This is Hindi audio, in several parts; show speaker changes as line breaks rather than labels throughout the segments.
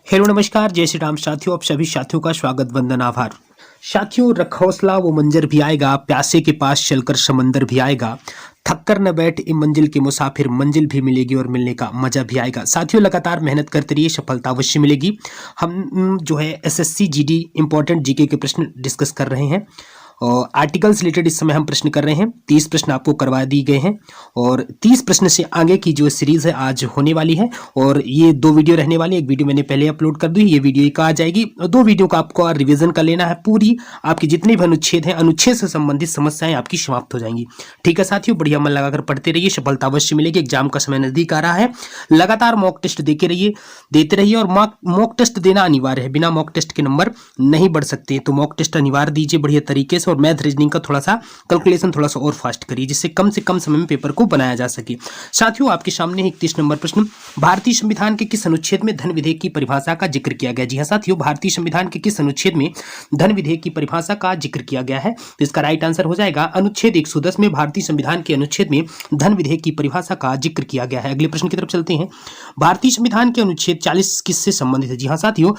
हेलो नमस्कार जय श्री राम साथियों। आप सभी साथियों का स्वागत वंदन आभार। साथियों, रख हौसला वो मंजर भी आएगा, प्यासे के पास चलकर समंदर भी आएगा, थक कर न बैठ इन मंजिल के मुसाफिर, मंजिल भी मिलेगी और मिलने का मजा भी आएगा। साथियों, लगातार मेहनत करते रहिए, सफलता अवश्य मिलेगी। हम जो है एसएससी जीडी इंपॉर्टेंट जीके के प्रश्न डिस्कस कर रहे हैं और आर्टिकल्स रिलेटेड इस समय हम प्रश्न कर रहे हैं। 30 प्रश्न आपको करवा दिए गए हैं और 30 प्रश्न से आगे की जो सीरीज है आज होने वाली है और ये 2 वीडियो रहने वाली है। एक वीडियो मैंने पहले अपलोड कर दी, ये वीडियो एक आ जाएगी और 2 वीडियो का आपको रिवीजन कर लेना है। पूरी आपकी जितने भी अनुच्छेद हैं, अनुच्छेद से संबंधित समस्याएं आपकी समाप्त हो जाएंगी। ठीक है साथियों, बढ़िया मन लगाकर पढ़ते रहिए, सफलता अवश्य मिलेगी। एग्जाम का समय नजदीक आ रहा है, लगातार मॉक टेस्ट देते रहिए और मॉक टेस्ट देना अनिवार्य है। बिना मॉक टेस्ट के नंबर नहीं बढ़ सकते, तो मॉक टेस्ट अनिवार्य दीजिए बढ़िया तरीके से और मैथ रीजनिंग का थोड़ा सा कैलकुलेशन थोड़ा सा और फास्ट करिए, जिससे कम से कम समय में पेपर को बनाया जा सके। साथियों, आपके सामने 31 नंबर प्रश्न, भारतीय संविधान के किस अनुच्छेद में धन विधेयक की परिभाषा का जिक्र किया गया? जी हाँ साथियों, भारतीय संविधान के किस अनुच्छेद में धन विधेयक की परिभाषा का जिक्र किया गया है? तो इसका राइट आंसर हो जाएगा अनुच्छेद 110 में भारतीय संविधान के अनुच्छेद में धन विधेयक की परिभाषा का जिक्र किया गया है। अगले प्रश्न की तरफ चलते हैं। भारतीय संविधान के अनुच्छेद 40 किससे संबंधित है? जी हाँ साथियों,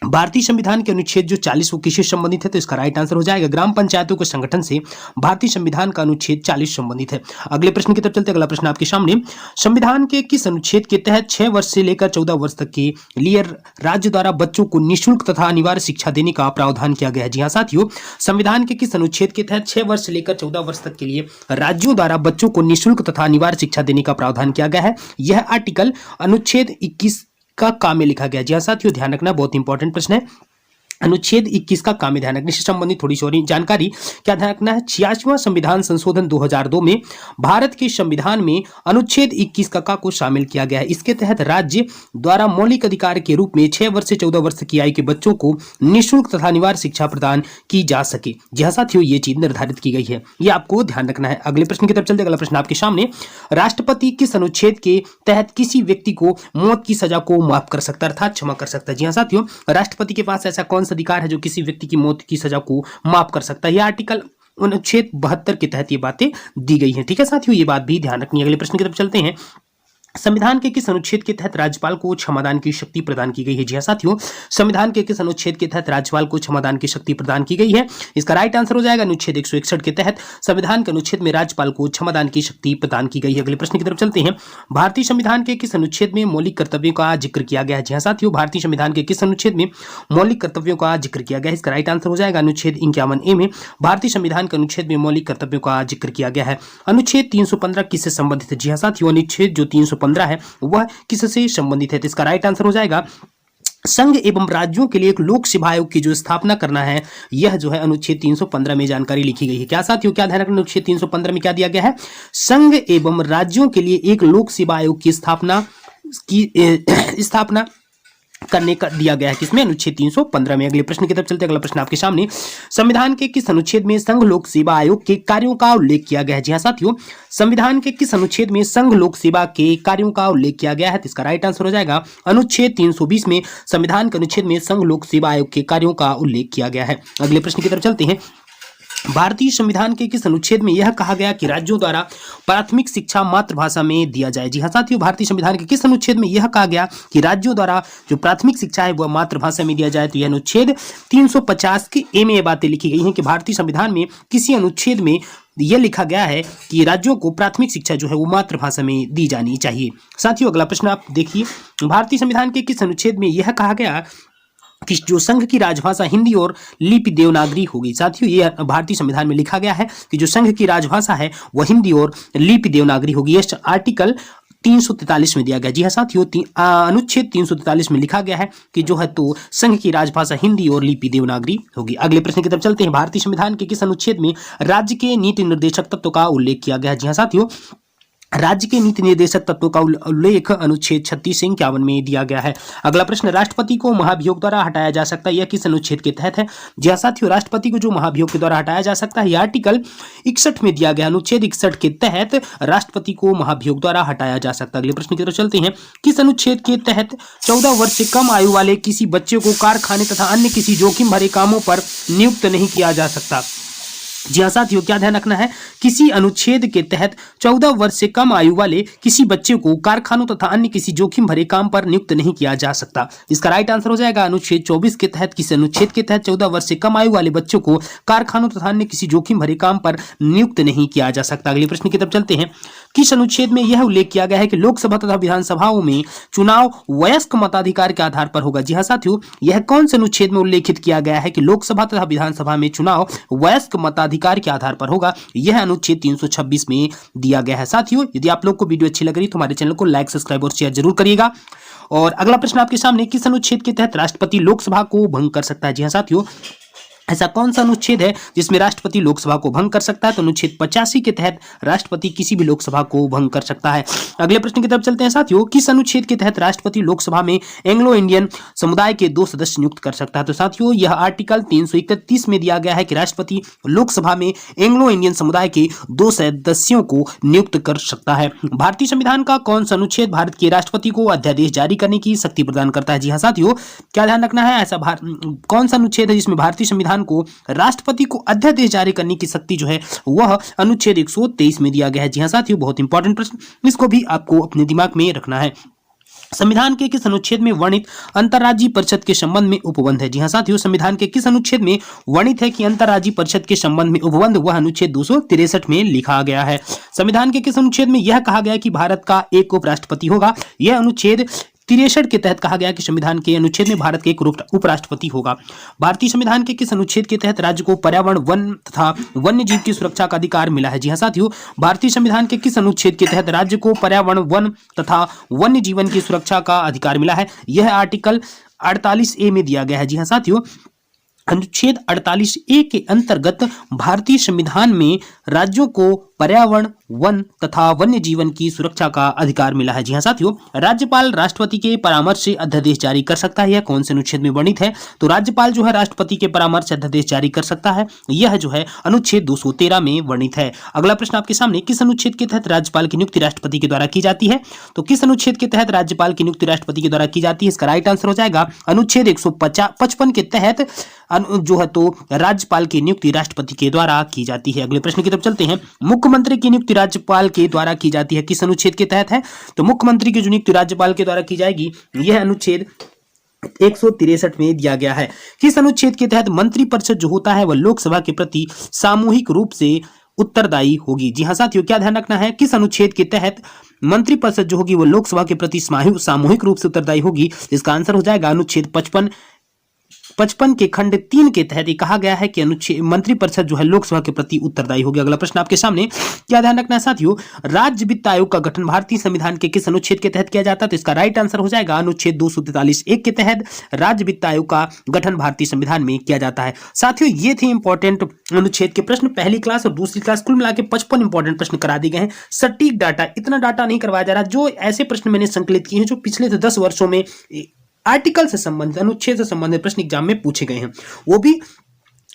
भारतीय संविधान के अनुच्छेद जो 40 वो किससे संबंधित है? तो इसका राइट आंसर हो जाएगा ग्राम पंचायतों के संगठन से भारतीय संविधान का अनुच्छेद 40 संबंधित है। अगले प्रश्न की तरफ चलते हैं। अगला प्रश्न आपके सामने, संविधान के किस अनुच्छेद के तहत 6 वर्ष से लेकर 14 वर्ष तक के लिए राज्य द्वारा बच्चों को निःशुल्क तथा अनिवार्य शिक्षा देने का प्रावधान किया गया है? जी हाँ साथियों, संविधान के किस अनुच्छेद के तहत 6 वर्ष से लेकर 14 वर्ष तक के लिए राज्यों द्वारा बच्चों को निःशुल्क तथा अनिवार्य शिक्षा देने का प्रावधान किया गया है? यह आर्टिकल अनुच्छेद 21 का काम में लिखा गया। जी हाँ साथियों, ध्यान रखना, बहुत इंपॉर्टेंट प्रश्न है। अनुच्छेद 21 का काम में ध्यान रखने से संबंधित थोड़ी सी जानकारी क्या ध्यान रखना है। 86वां संविधान संशोधन 2002 में भारत के संविधान में अनुच्छेद 21 का को शामिल किया गया है। इसके तहत राज्य द्वारा मौलिक अधिकार के रूप में 6 वर्ष से 14 वर्ष की आयु के बच्चों को निःशुल्क तथा अनिवार्य शिक्षा प्रदान की जा सके। जी हाँ साथियों, ये चीज निर्धारित की गई है, ये आपको ध्यान रखना है। अगले प्रश्न की तरफ चलते। अगला प्रश्न आपके सामने, राष्ट्रपति किस अनुच्छेद के तहत किसी व्यक्ति को मौत की सजा को माफ कर सकता है अर्थात क्षमा कर सकता है? जी हाँ साथियों, राष्ट्रपति के पास ऐसा कौन सा अधिकार है जो किसी व्यक्ति की मौत की सजा को माफ कर सकता है? यह आर्टिकल अनुच्छेद 72 के तहत ये बातें दी गई हैं। ठीक है साथियों, ये बात भी ध्यान रखनी है। अगले प्रश्न की तरफ चलते हैं। संविधान के किस अनुच्छेद के तहत राज्यपाल को क्षमादान की शक्ति प्रदान की गई है? जी हाँ साथियों, संविधान के किस अनुच्छेद के तहत राज्यपाल को क्षमादान की शक्ति प्रदान की गई है? इसका राइट आंसर हो जाएगा अनुच्छेद 161 के तहत संविधान के अनुच्छेद में राज्यपाल को क्षमादान की शक्ति प्रदान की गई है। अगले प्रश्न की तरफ चलते हैं। भारतीय संविधान के किस अनुच्छेद में मौलिक कर्तव्यों का जिक्र किया गया है? जी हाँ साथियों, भारतीय संविधान के किस अनुच्छेद में मौलिक कर्तव्यों का जिक्र किया गया है? इसका राइट आंसर हो जाएगा अनुच्छेद 51A में भारतीय संविधान के अनुच्छेद में मौलिक कर्तव्यों का जिक्र किया गया है। अनुच्छेद 315 किससे संबंधित है? जी हाँ साथियों, अनुच्छेद जो 315 है वह किससे संबंधित है? तो इसका राइट आंसर हो जाएगा संघ एवं राज्यों के लिए एक लोक सेवा आयोग की जो स्थापना करना है, यह जो है अनुच्छेद 315 में जानकारी लिखी गई है। क्या साथियों, क्या ध्यान रखना, अनुच्छेद 315 में क्या दिया गया है? संघ एवं राज्यों के लिए एक लोक सेवा आयोग की स्थापना करने का दिया गया है। किसमें? अनुच्छेद 315 में। अगले प्रश्न की तरफ चलते हैं। अगला प्रश्न आपके सामने, संविधान के किस अनुच्छेद में संघ लोक सेवा आयोग के कार्यों का उल्लेख किया गया है? जी हाँ साथियों, संविधान के किस अनुच्छेद में संघ लोक सेवा के कार्यों का उल्लेख किया गया है? तो इसका राइट आंसर हो जाएगा अनुच्छेद 320 में संविधान के अनुच्छेद में संघ लोक सेवा आयोग के कार्यों का उल्लेख किया गया है। अगले प्रश्न की तरफ चलते हैं। भारतीय संविधान के किस अनुच्छेद में यह कहा गया कि राज्यों द्वारा प्राथमिक शिक्षा मातृभाषा में दिया जाए? जी हाँ साथियों, भारतीय संविधान के किस अनुच्छेद में यह कहा गया कि राज्यों द्वारा जो प्राथमिक शिक्षा है वह मातृभाषा में दिया जाए? तो यह अनुच्छेद 350 के ए में ये बातें लिखी गई हैं कि भारतीय संविधान में किसी अनुच्छेद में यह लिखा गया है कि राज्यों को प्राथमिक शिक्षा जो है वो मातृभाषा में दी जानी चाहिए। साथियों, अगला प्रश्न आप देखिए, भारतीय संविधान के किस अनुच्छेद में यह कहा गया कि जो संघ की राजभाषा हिंदी और लिपि देवनागरी होगी? साथियों, ये भारतीय संविधान में लिखा गया है कि जो संघ की राजभाषा है वह हिंदी और लिपि देवनागरी होगी। यह आर्टिकल 343 में दिया गया। जी हाँ साथियों, अनुच्छेद 343 में लिखा गया है कि जो है तो संघ की राजभाषा हिंदी और लिपि देवनागरी होगी। अगले प्रश्न की तरफ चलते हैं। भारतीय संविधान के किस अनुच्छेद में राज्य के नीति निर्देशक तत्व का उल्लेख किया गया है? जी हाँ साथियों, राज्य के नीति निर्देशक तत्वों का उल्लेख अनुच्छेद 36 से 51 में दिया गया है। अगला प्रश्न, राष्ट्रपति को महाभियोग द्वारा हटाया जा सकता है, यह किस अनुच्छेद के तहत है? जी हाँ साथियों, राष्ट्रपति को जो महाभियोग के द्वारा हटाया जा सकता है यह आर्टिकल 61 में दिया गया। अनुच्छेद 61 के तहत राष्ट्रपति को महाभियोग द्वारा हटाया जा सकता है। अगले प्रश्न की तरफ चलते हैं। किस अनुच्छेद के तहत 14 वर्ष से कम आयु वाले किसी बच्चे को कारखाने तथा अन्य किसी जोखिम भरे कामों पर नियुक्त नहीं किया जा सकता? जी हाँ साथियों, क्या ध्यान रखना है, किसी अनुच्छेद के तहत 14 वर्ष से कम आयु वाले किसी बच्चे को कारखानों तथा अन्य किसी जोखिम भरे काम पर नियुक्त नहीं किया जा सकता। इसका राइट आंसर हो जाएगा अनुच्छेद 24 के तहत, किसी अनुच्छेद के तहत 14 वर्ष से कम आयु वाले बच्चों को कारखानों तथा अन्य किसी जोखिम भरे काम पर नियुक्त नहीं किया जा सकता। अगले प्रश्न की तरफ चलते हैं। किस अनुच्छेद में यह उल्लेख किया गया है कि लोकसभा तथा विधानसभाओं में चुनाव वयस्क मताधिकार के आधार पर होगा? जी हाँ साथियों, यह कौन से अनुच्छेद में उल्लेखित किया गया है कि लोकसभा तथा विधानसभा में चुनाव वयस्क मताधिकार के आधार पर होगा? यह अनुच्छेद 326 में दिया गया है। साथियों, यदि आप लोग को वीडियो अच्छी लग रही तो हमारे चैनल को लाइक, सब्सक्राइब और शेयर जरूर करिएगा। और अगला प्रश्न आपके सामने, किस अनुच्छेद के तहत राष्ट्रपति लोकसभा को भंग कर सकता है? जी हाँ साथियों, ऐसा कौन सा अनुच्छेद है जिसमें राष्ट्रपति लोकसभा को भंग कर सकता है? तो अनुच्छेद 85 के तहत राष्ट्रपति किसी भी लोकसभा को भंग कर सकता है। अगले प्रश्न की तरफ चलते हैं साथियों, किस अनुच्छेद के तहत राष्ट्रपति लोकसभा में एंग्लो इंडियन समुदाय के 2 सदस्य नियुक्त कर सकता है? तो साथियों, यह आर्टिकल 331 में दिया गया है कि राष्ट्रपति लोकसभा में एंग्लो इंडियन समुदाय के 2 सदस्यों को नियुक्त कर सकता है। भारतीय संविधान का कौन सा अनुच्छेद भारत के राष्ट्रपति को अध्यादेश जारी करने की शक्ति प्रदान करता है? जी हाँ साथियों, क्या ध्यान रखना है, ऐसा कौन सा अनुच्छेद है जिसमें भारतीय संविधान को राष्ट्रपति को अध्यादेश जारी करने की शक्ति जो है वह अनुच्छेद 123 में दिया गया है? जी हां साथियों, बहुत इंपॉर्टेंट प्रश्न, इसको भी आपको अपने दिमाग में रखना है। संविधान के किस अनुच्छेद में वर्णित अंतर्राज्यीय परिषद के संबंध में उपबंध है? जी हां साथियों, संविधान के किस अनुच्छेद में वर्णित है कि अंतर्राज्यीय परिषद के संबंध में उपबंध? वह अनुच्छेद 263 में लिखा गया है। संविधान के किस अनुच्छेद में यह कहा गया है कि भारत का एक उपराष्ट्रपति होगा? यह अनुच्छेद 63 के तहत कहा गया कि संविधान के अनुच्छेद में भारत के एक उपराष्ट्रपति होगा। भारतीय संविधान के किस अनुच्छेद के तहत राज्य को पर्यावरण, वन तथा वन्य जीव की सुरक्षा का अधिकार मिला है? जी हाँ साथियों, भारतीय संविधान के किस अनुच्छेद के तहत राज्य को पर्यावरण, वन तथा वन्य जीवन की सुरक्षा का अधिकार मिला है? यह आर्टिकल 48A में दिया गया है। जी हाँ साथियों, अनुच्छेद 48A के अंतर्गत भारतीय संविधान में राज्यों को पर्यावरण, वन तथा वन्य जीवन की सुरक्षा का अधिकार मिला है। जी हाँ साथियों, राज्यपाल राष्ट्रपति के परामर्श से अध्यादेश जारी कर सकता है। यह कौन से अनुच्छेद में वर्णित है? तो राज्यपाल जो है राष्ट्रपति के परामर्श से अध्यादेश जारी कर सकता है, यह जो है अनुच्छेद 213 में वर्णित है। अगला प्रश्न आपके सामने, किस अनुच्छेद के तहत राज्यपाल की नियुक्ति राष्ट्रपति के द्वारा की जाती है? तो किस अनुच्छेद के तहत राज्यपाल की नियुक्ति राष्ट्रपति के द्वारा की जाती है? इसका राइट आंसर हो जाएगा अनुच्छेद 155 के तहत जो है तो राज्यपाल की नियुक्ति राष्ट्रपति के द्वारा की जाती है। अगले प्रश्न की तरफ चलते हैं। मुख्यमंत्री की नियुक्ति राज्यपाल के द्वारा की जाती है, किस अनुच्छेद के तहत है? तो मुख्यमंत्री की जो नियुक्ति राज्यपाल के द्वारा की जाएगी यह अनुच्छेद 163 में दिया गया है। किस अनुच्छेद के तहत मंत्रिपरिषद जो होता है वह लोकसभा के प्रति सामूहिक रूप से उत्तरदायी होगी? जी हाँ साथियों, क्या ध्यान रखना है, किस अनुच्छेद के तहत मंत्रिपरिषद जो होगी वो लोकसभा के प्रति सामूहिक रूप से उत्तरदायी होगी? इसका आंसर हो जाएगा अनुच्छेद 55 के खंड 3 के तहत कहा गया है कि अनुच्छेद मंत्रिपरिषद जो है लोकसभा के प्रति उत्तरदायी होगी। अगला प्रश्न आपके सामने, क्या ध्यान रखना है साथियों, राज्य वित्त आयोग का गठन भारतीय संविधान के किस अनुच्छेद के तहत किया जाता है? तो इसका राइट आंसर हो जाएगा अनुच्छेद 243(1) के तहत राज्य वित्त आयोग का गठन भारतीय संविधान में किया जाता है। साथियों, ये थे इंपॉर्टेंट अनुच्छेद के प्रश्न। पहली क्लास और दूसरी क्लास कुल मिला के 55 इंपॉर्टेंट प्रश्न करा दिए गए हैं। सटीक डाटा, इतना डाटा नहीं करवाया जा रहा। जो ऐसे प्रश्न मैंने संकलित किए हैं जो पिछले 10 वर्षों में आर्टिकल से संबंधित, अनुच्छेद से संबंधित प्रश्न एग्जाम में पूछे गए हैं, वो भी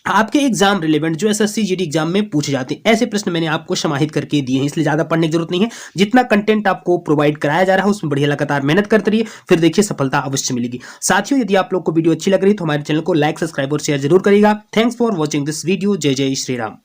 आपके एग्जाम रिलेवेंट जो एसएससी जीडी एग्जाम में पूछे जाते हैं, ऐसे प्रश्न मैंने आपको समाहित करके दिए हैं। इसलिए ज्यादा पढ़ने की जरूरत नहीं है, जितना कंटेंट आपको प्रोवाइड कराया जा रहा है उसमें बढ़िया लगातार मेहनत करते रहिए, फिर देखिए सफलता अवश्य मिलेगी। साथियों, यदि आप लोग को वीडियो अच्छी लग रही है तो हमारे चैनल को लाइक, सब्सक्राइब और शेयर जरूर करिएगा। Thanks for watching this video. जय जय श्री राम।